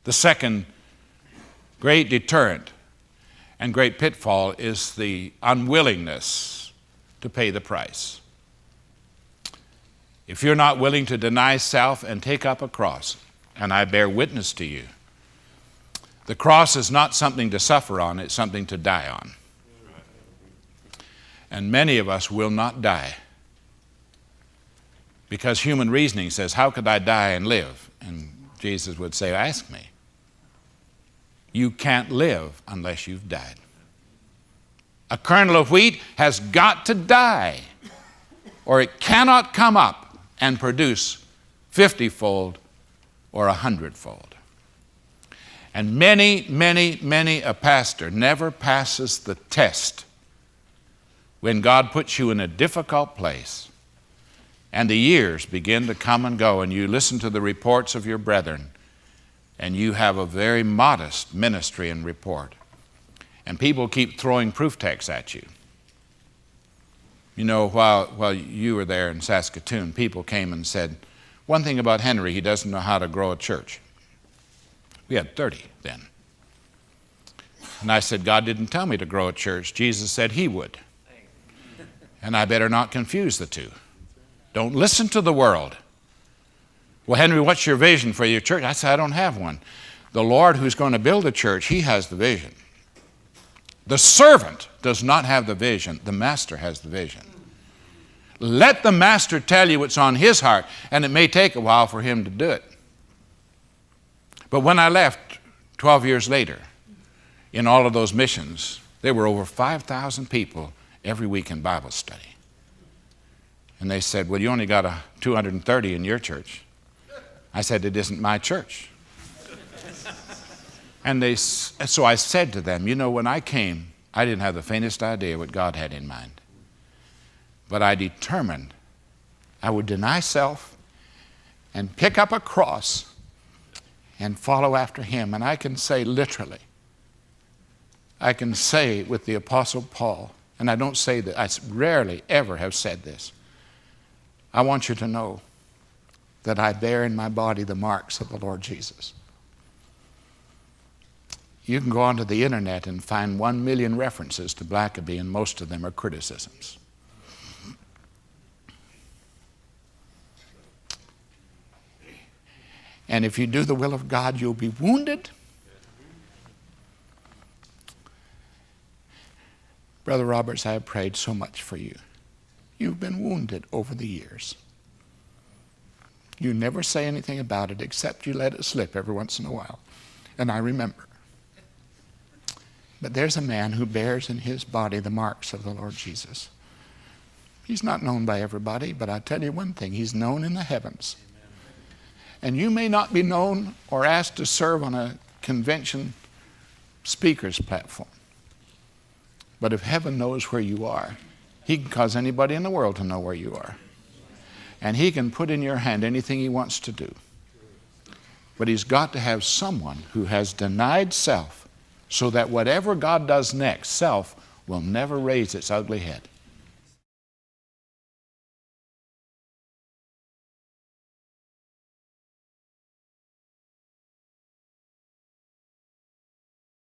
The second great deterrent and great pitfall is the unwillingness to pay the price. If you're not willing to deny self and take up a cross, and I bear witness to you, the cross is not something to suffer on, it's something to die on. And many of us will not die because human reasoning says, how could I die and live? And Jesus would say, ask me. You can't live unless you've died. A kernel of wheat has got to die, or it cannot come up and produce 50-fold or 100-fold. And many a pastor never passes the test when God puts you in a difficult place and the years begin to come and go and you listen to the reports of your brethren and you have a very modest ministry and report. And people keep throwing proof texts at you. You know, while you were there in Saskatoon, people came and said, one thing about Henry, he doesn't know how to grow a church. We had 30 then. And I said, God didn't tell me to grow a church. Jesus said he would. And I better not confuse the two. Don't listen to the world. Well, Henry, what's your vision for your church? I said, I don't have one. The Lord who's going to build a church, he has the vision. The servant does not have the vision. The master has the vision. Let the master tell you what's on his heart, and it may take a while for him to do it. But when I left 12 years later, in all of those missions, there were over 5,000 people every week in Bible study. And they said, well, you only got 230 in your church. I said, it isn't my church. And so I said to them, you know, when I came, I didn't have the faintest idea what God had in mind. But I determined I would deny self and pick up a cross and follow after him. And I can say literally, I can say with the Apostle Paul, and I don't say that, I rarely ever have said this. I want you to know that I bear in my body the marks of the Lord Jesus. You can go onto the internet and find 1 million references to Blackaby, and most of them are criticisms. And if you do the will of God, you'll be wounded. Brother Roberts, I have prayed so much for you. You've been wounded over the years. You never say anything about it except you let it slip every once in a while. And I remember. But there's a man who bears in his body the marks of the Lord Jesus. He's not known by everybody, but I tell you one thing, he's known in the heavens. And you may not be known or asked to serve on a convention speaker's platform. But if heaven knows where you are, he can cause anybody in the world to know where you are. And he can put in your hand anything he wants to do. But he's got to have someone who has denied self so that whatever God does next, self will never raise its ugly head.